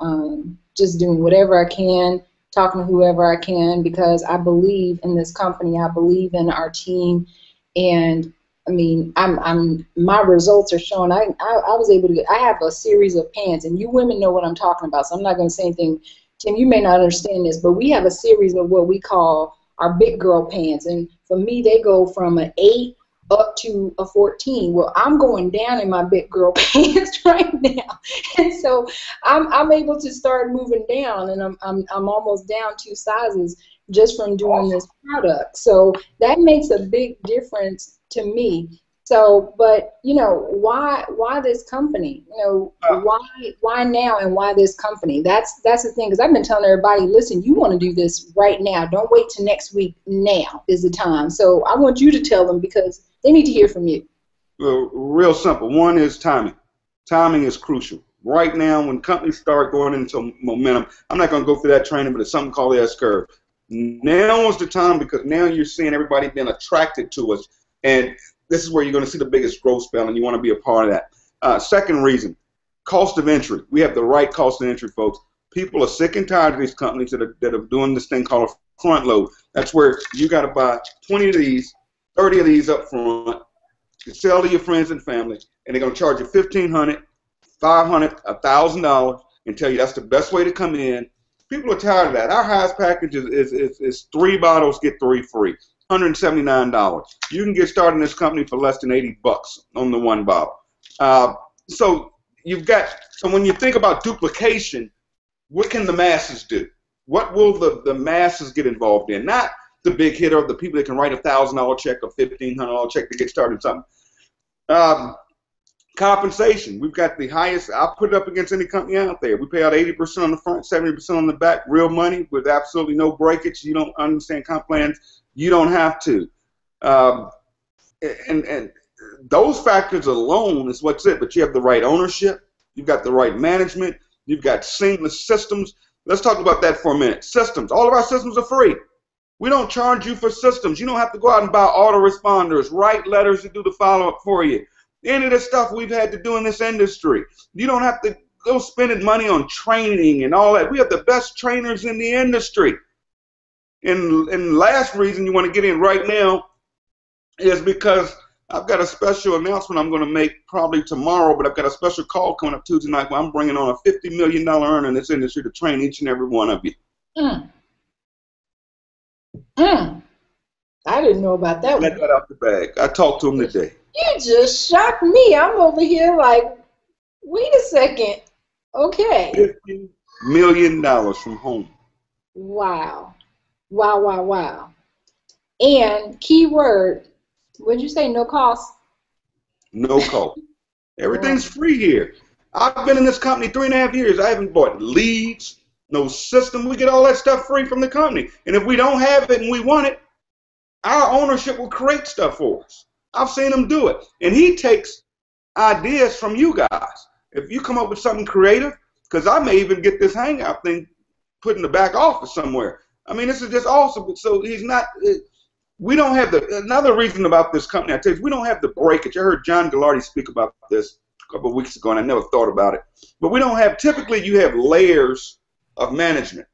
just doing whatever I can, talking to whoever I can, because I believe in this company. I believe in our team. And I mean, my results are showing. I was able to I have a series of pants, and you women know what I'm talking about, so I'm not going to say anything. Tim, you may not understand this, but we have a series of what we call our big girl pants, and for me, they go from an 8 up to a 14. Well, I'm going down in my big girl pants right now, and so I'm able to start moving down, and I'm almost down 2 sizes just from doing this product. So that makes a big difference to me. So, but you know, why this company? You know, why now and why this company? That's the thing, because I've been telling everybody, listen, you want to do this right now. Don't wait till next week. Now is the time. So I want you to tell them, because they need to hear from you. Well, real simple. One is timing. Timing is crucial. Right now, when companies start going into momentum, I'm not going to go through that training, but it's something called the S-curve. Now is the time, because now you're seeing everybody being attracted to us, and this is where you're going to see the biggest growth spell, and you want to be a part of that. Second reason, cost of entry. We have the right cost of entry, folks. People are sick and tired of these companies that are doing this thing called a front load. That's where you got to buy 20 of these, 30 of these up front, you sell to your friends and family, and they're going to charge you $1,500, $500, $1,000, and tell you that's the best way to come in. People are tired of that. Our highest package is 3 bottles, get 3 free. $179. You can get started in this company for less than $80 on the 1 bottle. So when you think about duplication, what can the masses do? What will the masses get involved in? Not the big hitter of the people that can write a $1,000 check or $1,500 check to get started in something. Compensation. We've got the highest. I'll put it up against any company out there. We pay out 80% on the front, 70% on the back, real money with absolutely no breakage. You don't understand comp plans, you don't have to. And those factors alone is what's it. But you have the right ownership. You've got the right management. You've got seamless systems. Let's talk about that for a minute. Systems. All of our systems are free. We don't charge you for systems. You don't have to go out and buy autoresponders, write letters to do the follow-up for you. Any of the stuff we've had to do in this industry. You don't have to go spending money on training and all that. We have the best trainers in the industry. And last reason you want to get in right now is because I've got a special announcement I'm going to make probably tomorrow, but I've got a special call coming up Tuesday night where I'm bringing on a $50 million earner in this industry to train each and every one of you. I didn't know about that. Let that out the bag. I talked to him today. You just shocked me. I'm over here like, wait a second. Okay. $50 million from home. Wow. Wow, wow, wow. And key word, what did you say, no cost? No cost. Everything's free here. I've been in this company 3.5 years. I haven't bought leads, no system. We get all that stuff free from the company. And if we don't have it and we want it, our ownership will create stuff for us. I've seen him do it. And he takes ideas from you guys. If you come up with something creative, because I may even get this hangout thing put in the back office somewhere. I mean, this is just awesome. So he's not, we don't have another reason about this company, I tell you, we don't have the breakage. I heard John Gallardi speak about this a couple of weeks ago, and I never thought about it. But we don't have, typically you have layers of management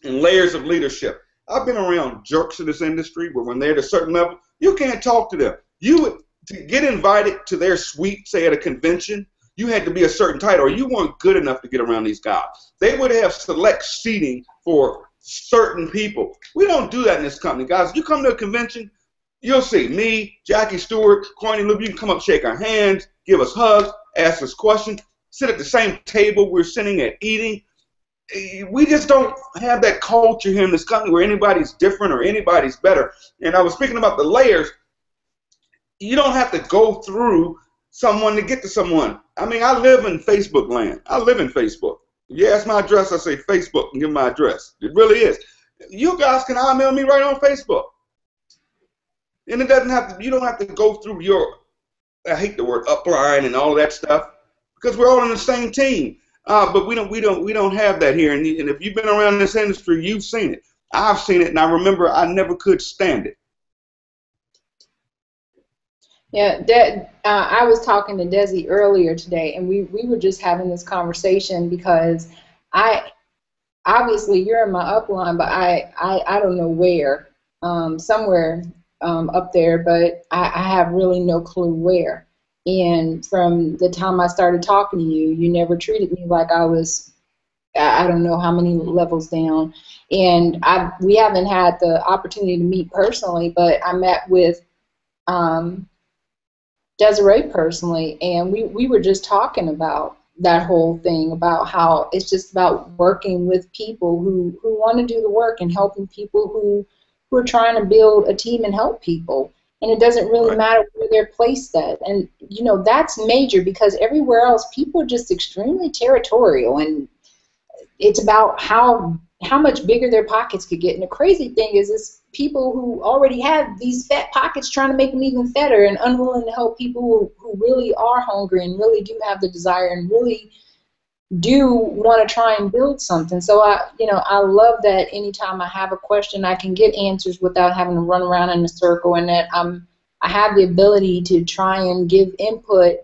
and layers of leadership. I've been around jerks in this industry where when they're at a certain level, you can't talk to them. To get invited to their suite, say at a convention, you had to be a certain title, or you weren't good enough to get around these guys. They would have select seating for certain people. We don't do that in this company, guys. If you come to a convention, you'll see me, Jackie Stewart, Courtney Luke. You can come up, shake our hands, give us hugs, ask us questions, sit at the same table we're sitting at eating. We just don't have that culture here in this company where anybody's different or anybody's better. And I was speaking about the layers. You don't have to go through someone to get to someone. I mean, I live in Facebook land. I live in Facebook. If you ask my address, I say Facebook and give my address. It really is. You guys can email me right on Facebook. And it doesn't have to, you don't have to go through your, I hate the word upline and all of that stuff, because we're all in the same team. But we don't have that here. And if you've been around this industry, you've seen it. I've seen it, and I remember I never could stand it. Yeah, I was talking to Desi earlier today, and we were just having this conversation because obviously you're in my upline, but I don't know where, somewhere up there, but I have really no clue where. And from the time I started talking to you, you never treated me like I was, I don't know how many levels down. And we haven't had the opportunity to meet personally, but I met with Desiree personally, and we were just talking about that whole thing about how it's just about working with people who want to do the work and helping people who are trying to build a team and help people. And it doesn't really Right. matter where they're placed at. And, you know, that's major because everywhere else, people are just extremely territorial. And it's about how much bigger their pockets could get. And the crazy thing is people who already have these fat pockets trying to make them even fatter and unwilling to help people who really are hungry and really do have the desire and really do want to try and build something. So I love that anytime I have a question, I can get answers without having to run around in a circle, and that I have the ability to try and give input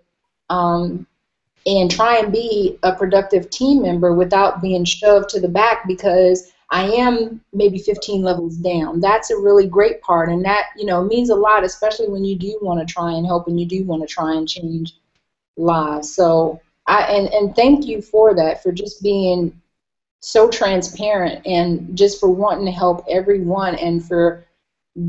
and try and be a productive team member without being shoved to the back because I am maybe 15 levels down. That's a really great part, and that, you know, means a lot, especially when you do want to try and help and you do want to try and change lives. So and thank you for that, for just being so transparent and just for wanting to help everyone and for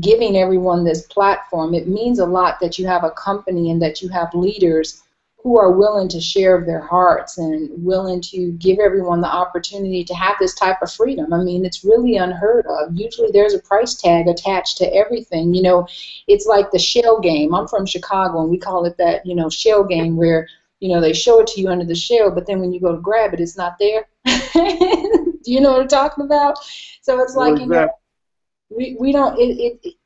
giving everyone this platform. It means a lot that you have a company and that you have leaders who are willing to share their hearts and willing to give everyone the opportunity to have this type of freedom. I mean, it's really unheard of. Usually there's a price tag attached to everything. You know, it's like the shell game. I'm from Chicago, and we call it that, you know, shell game where, you know, they show it to you under the shell, but then when you go to grab it, it's not there. Do you know what I'm talking about? So it's What like, is you know, that? we don't,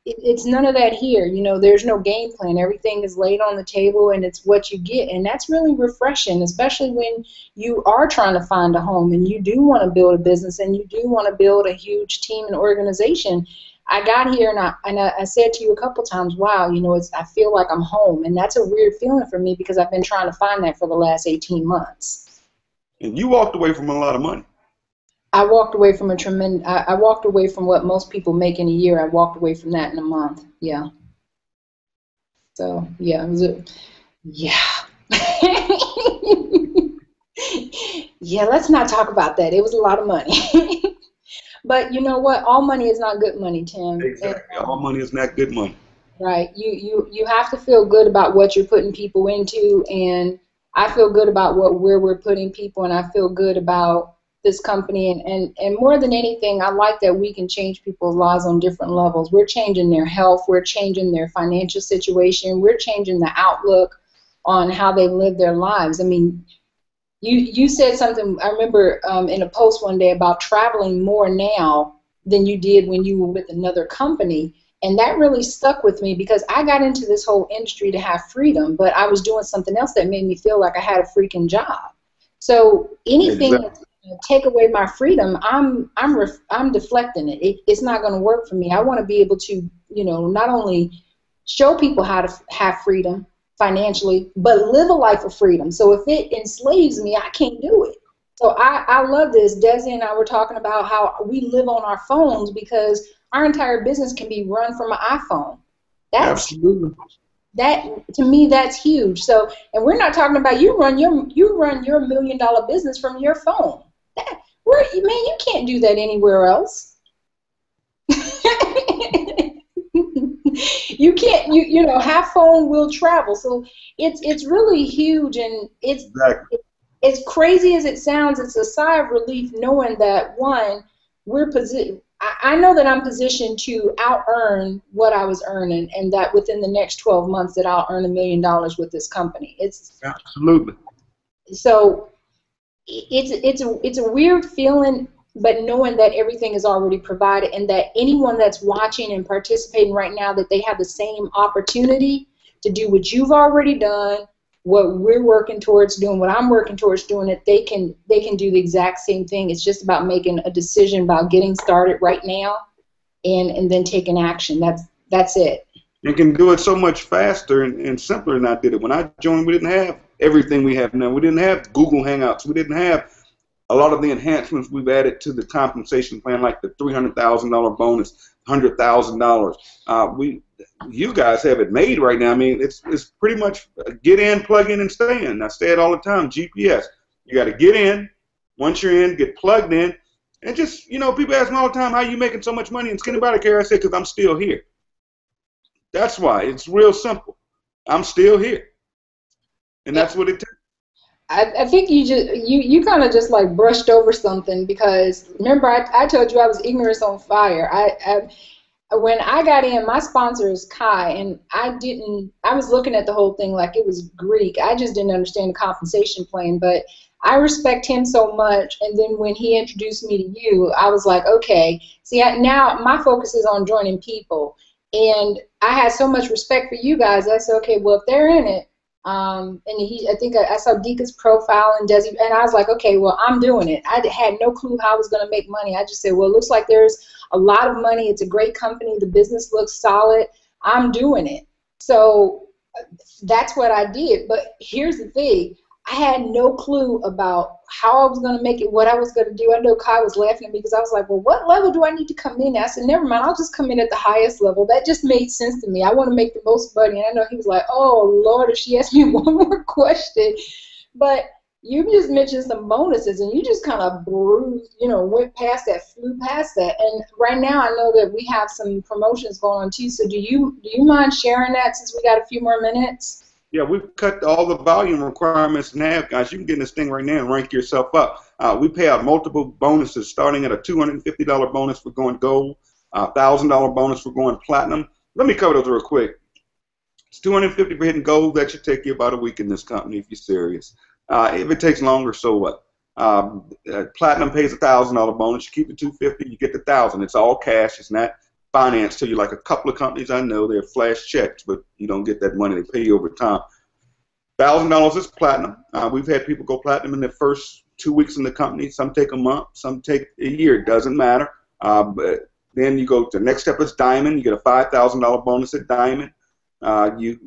it's none of that here. You know, there's no game plan. Everything is laid on the table and it's what you get. And that's really refreshing, especially when you are trying to find a home and you do want to build a business and you do want to build a huge team and organization. I got here and I said to you a couple times, wow, you know, I feel like I'm home. And that's a weird feeling for me because I've been trying to find that for the last 18 months. And you walked away from a lot of money. I walked away from I walked away from what most people make in a year. I walked away from that in a month. Yeah. So, yeah, yeah. Yeah, let's not talk about that. It was a lot of money. But you know what? All money is not good money, Tim. And, Exactly. All money is not good money. right. You have to feel good about what you're putting people into, and I feel good about where we're putting people, and I feel good about this company, and more than anything, I like that we can change people's lives on different levels. We're changing their health, we're changing their financial situation, we're changing the outlook on how they live their lives. I mean, you said something, I remember in a post one day about traveling more now than you did when you were with another company. And that really stuck with me because I got into this whole industry to have freedom, but I was doing something else that made me feel like I had a freaking job. So anything Exactly. that's going to take away my freedom, I'm deflecting it. It's not going to work for me. I want to be able to, you know, not only show people how to have freedom financially, but live a life of freedom. So if it enslaves me, I can't do it. So I love this. Desi and I were talking about how we live on our phones because our entire business can be run from an iPhone. That's Absolutely. that to me, that's huge. So, and we're not talking about you run your $1 million business from your phone. Man, you can't do that anywhere else. You can't. You know, half phone will travel. So it's really huge, and Exactly. as crazy as it sounds, it's a sigh of relief knowing that one, I know that I'm positioned to out earn what I was earning, and that within the next 12 months that I'll earn $1 million with this company. Absolutely. So it's a weird feeling, but knowing that everything is already provided and that anyone that's watching and participating right now, that they have the same opportunity to do what you've already done, what we're working towards doing, what I'm working towards doing, that they can do the exact same thing. It's just about making a decision about getting started right now and then taking action. That's it. You can do it so much faster and simpler than I did it. When I joined, we didn't have everything we have now. We didn't have Google Hangouts. We didn't have a lot of the enhancements we've added to the compensation plan, like the $300,000 bonus, $100,000. You guys have it made right now. I mean, it's pretty much get in, plug in, and stay in. I say it all the time. GPS. You got to get in. Once you're in, get plugged in, and just, you know, people ask me all the time, how are you making so much money in Skinny Body Care? I say, because I'm still here. That's why. It's real simple. I'm still here. And that's what it takes. I think you kind of just like brushed over something because remember I told you I was ignorance on fire. When I got in, my sponsor is Kai, and I was looking at the whole thing like it was Greek. I just didn't understand the compensation plan, but I respect him so much. And then when he introduced me to you, I was like, okay, see, now my focus is on joining people. And I had so much respect for you guys. I said, okay, well, if they're in it, and I think I saw Deeka's profile and Desiree, and I was like, okay, well, I'm doing it. I had no clue how I was going to make money. I just said, well, it looks like there's a lot of money. It's a great company. The business looks solid. I'm doing it. So that's what I did. But here's the thing. I had no clue about how I was going to make it, what I was going to do. I know Kai was laughing at me because I was like, well, what level do I need to come in at? I said, never mind, I'll just come in at the highest level. That just made sense to me. I want to make the most money. And I know he was like, oh, Lord, if she asked me one more question. But you just mentioned some bonuses, and you just kind of went past that, flew past that. And right now I know that we have some promotions going on, too. So do you mind sharing that since we got a few more minutes? Yeah, we've cut all the volume requirements in half, guys. You can get in this thing right now and rank yourself up. We pay out multiple bonuses, starting at a $250 bonus for going gold, $1,000 bonus for going platinum. Let me cover those real quick. It's $250 for hitting gold. That should take you about a week in this company if you're serious. If it takes longer, so what? Platinum pays a $1,000 bonus. You keep the $250, you get the $1,000. It's all cash. It's not finance to you like a couple of companies I know. They're flash checks, but you don't get that money. They pay you over time. $1,000 is platinum. We've had people go platinum in the first 2 weeks in the company. Some take a month, some take a year. It doesn't matter. But then you go to the next step is diamond. You get a $5,000 bonus at diamond. The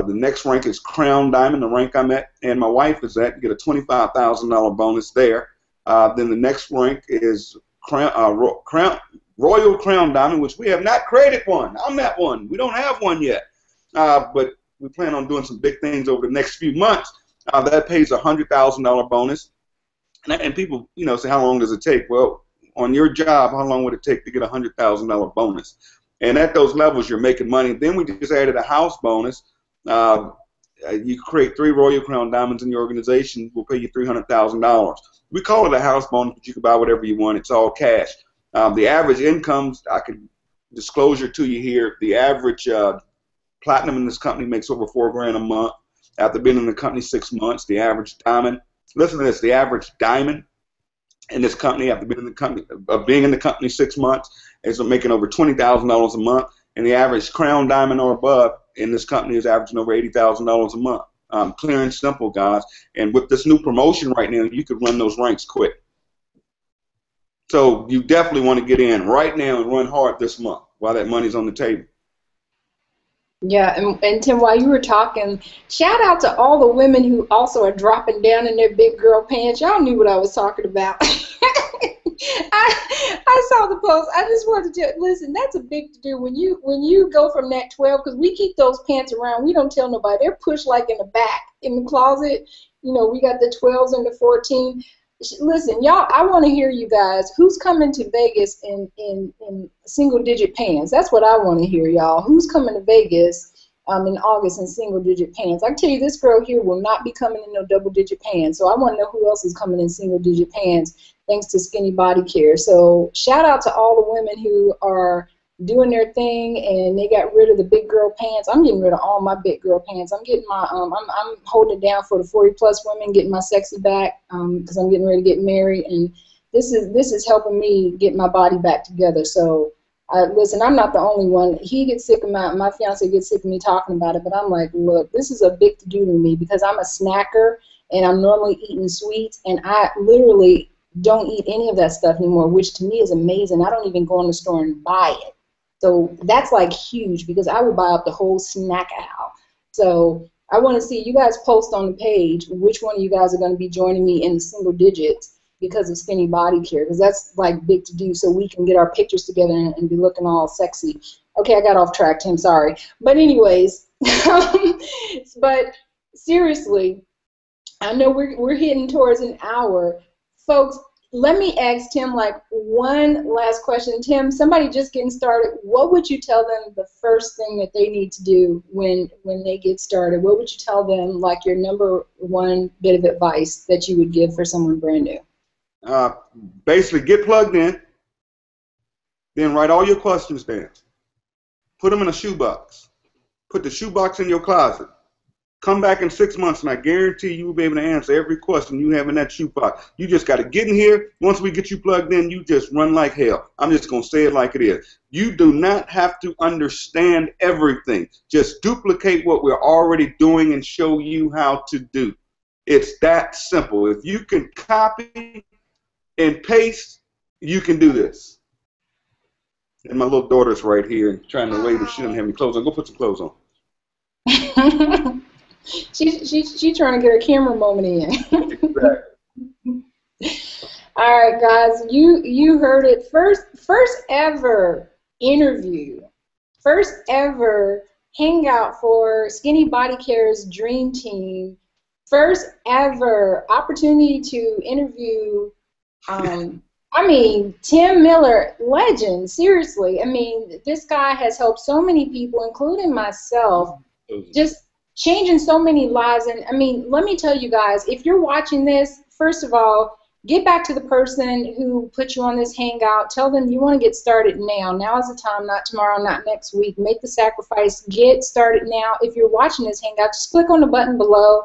next rank is crown diamond, the rank I'm at, and my wife is at. You get a $25,000 bonus there. Then the next rank is Royal Crown Diamond, which we have not created one. I'm that one. We don't have one yet. But we plan on doing some big things over the next few months. That pays a $100,000 bonus. And people, say, how long does it take? Well, on your job, how long would it take to get a $100,000 bonus? And at those levels, you're making money. Then we just added a house bonus. You create 3 Royal Crown Diamonds in your organization, we'll pay you $300,000. We call it a house bonus, but you can buy whatever you want. It's all cash. The average incomes, I can disclosure to you here, the average platinum in this company makes over $4,000 a month. After being in the company 6 months, the average diamond, listen to this, the average diamond in this company after being in the company 6 months is making over $20,000 a month, and the average crown diamond or above in this company is averaging over $80,000 a month. Clear and simple, guys. And with this new promotion right now, you could run those ranks quick. So you definitely want to get in right now and run hard this month while that money's on the table. Yeah, and Tim, while you were talking, shout out to all the women who also are dropping down in their big girl pants. Y'all knew what I was talking about. I saw the post. I just wanted to listen. That's a big to do when you go from that 12, because we keep those pants around. We don't tell nobody. They're pushed like in the back in the closet. We got the 12s and the 14. Listen, y'all, I want to hear you guys. Who's coming to Vegas in single-digit pants? That's what I want to hear, y'all. Who's coming to Vegas in August in single-digit pants? I can tell you this girl here will not be coming in no double-digit pants, so I want to know who else is coming in single-digit pants thanks to Skinny Body Care. So shout out to all the women who are doing their thing and they got rid of the big girl pants. I'm getting rid of all my big girl pants. I'm getting my I'm holding it down for the 40+ women, getting my sexy back because I'm getting ready to get married, and this is helping me get my body back together. So listen, I'm not the only one. He gets sick of my fiance gets sick of me talking about it, but I'm like, look, this is a big to do to me because I'm a snacker and I'm normally eating sweets, and I literally don't eat any of that stuff anymore, which to me is amazing. I don't even go in the store and buy it. So that's like huge because I would buy up the whole snack aisle. So I want to see you guys post on the page which one of you guys are going to be joining me in the single digits because of Skinny Body Care, because that's like big to do so we can get our pictures together and be looking all sexy. Okay, I got off track, Tim, sorry. But anyways, but seriously, I know we're hitting towards an hour. Folks, let me ask Tim like one last question. Tim, somebody just getting started, what would you tell them the first thing that they need to do when they get started? What would you tell them, like your number one bit of advice that you would give for someone brand new? Basically, get plugged in, then write all your questions down. Put them in a shoebox. Put the shoebox in your closet. Come back in 6 months, and I guarantee you will be able to answer every question you have in that shoebox. You just got to get in here. Once we get you plugged in, you just run like hell. I'm just going to say it like it is. You do not have to understand everything. Just duplicate what we're already doing and show you how to do. It's that simple. If you can copy and paste, you can do this. And my little daughter's right here and trying to wave, and she doesn't have any clothes on. Go put some clothes on. She's trying to get her camera moment in. Exactly. All right, guys, you heard it. First ever interview, first ever hangout for Skinny Body Care's Dream Team, first ever opportunity to interview. I mean, Tim Miller, legend. Seriously, I mean, this guy has helped so many people, including myself, just changing so many lives. And I mean, let me tell you guys, if you're watching this, first of all, get back to the person who put you on this hangout. Tell them you want to get started now. Now is the time, not tomorrow, not next week. Make the sacrifice. Get started now. If you're watching this hangout, just click on the button below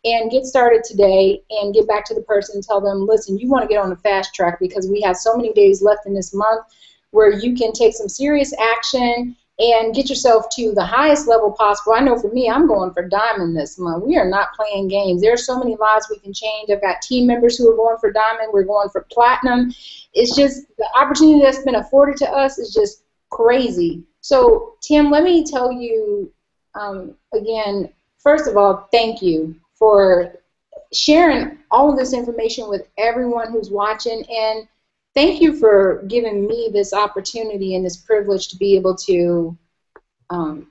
and get started today, and get back to the person and tell them, listen, you want to get on the fast track because we have so many days left in this month where you can take some serious action and get yourself to the highest level possible. I know for me, I'm going for diamond this month. We are not playing games. There are so many lives we can change. I've got team members who are going for diamond. We're going for platinum. It's just the opportunity that's been afforded to us is just crazy. So, Tim, let me tell you again, first of all, thank you for sharing all of this information with everyone who's watching, and thank you for giving me this opportunity and this privilege to be able to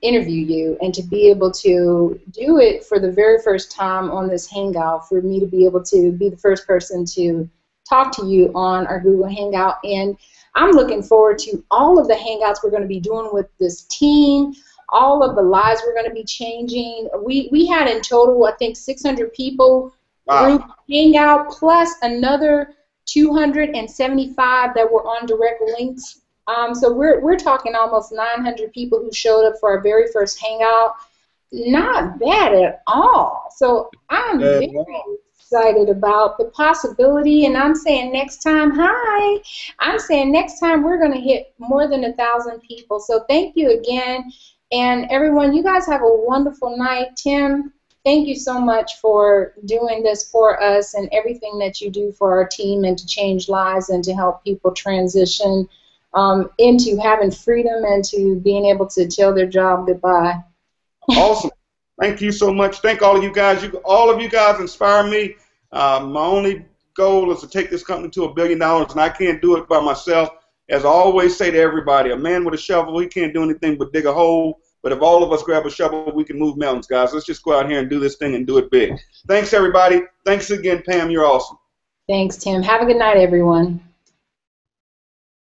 interview you and to be able to do it for the very first time on this hangout, for me to be able to be the first person to talk to you on our Google Hangout. And I'm looking forward to all of the hangouts we're going to be doing with this team, all of the lives we're going to be changing. We had in total, I think, 600 people group hangout, plus another 275 that were on direct links. So we're talking almost 900 people who showed up for our very first hangout. Not bad at all. So I'm very excited about the possibility, and I'm saying next time, I'm saying next time we're going to hit more than 1,000 people. So thank you again. And everyone, you guys have a wonderful night. Tim, thank you so much for doing this for us and everything that you do for our team and to change lives and to help people transition into having freedom and to being able to tell their job goodbye. Awesome. Thank you so much. Thank all of you guys. All of you guys inspire me. My only goal is to take this company to $1 billion, and I can't do it by myself. As I always say to everybody, a man with a shovel, he can't do anything but dig a hole. But if all of us grab a shovel, we can move mountains, guys. Let's just go out here and do this thing and do it big. Thanks, everybody. Thanks again, Pam. You're awesome. Thanks, Tim. Have a good night, everyone.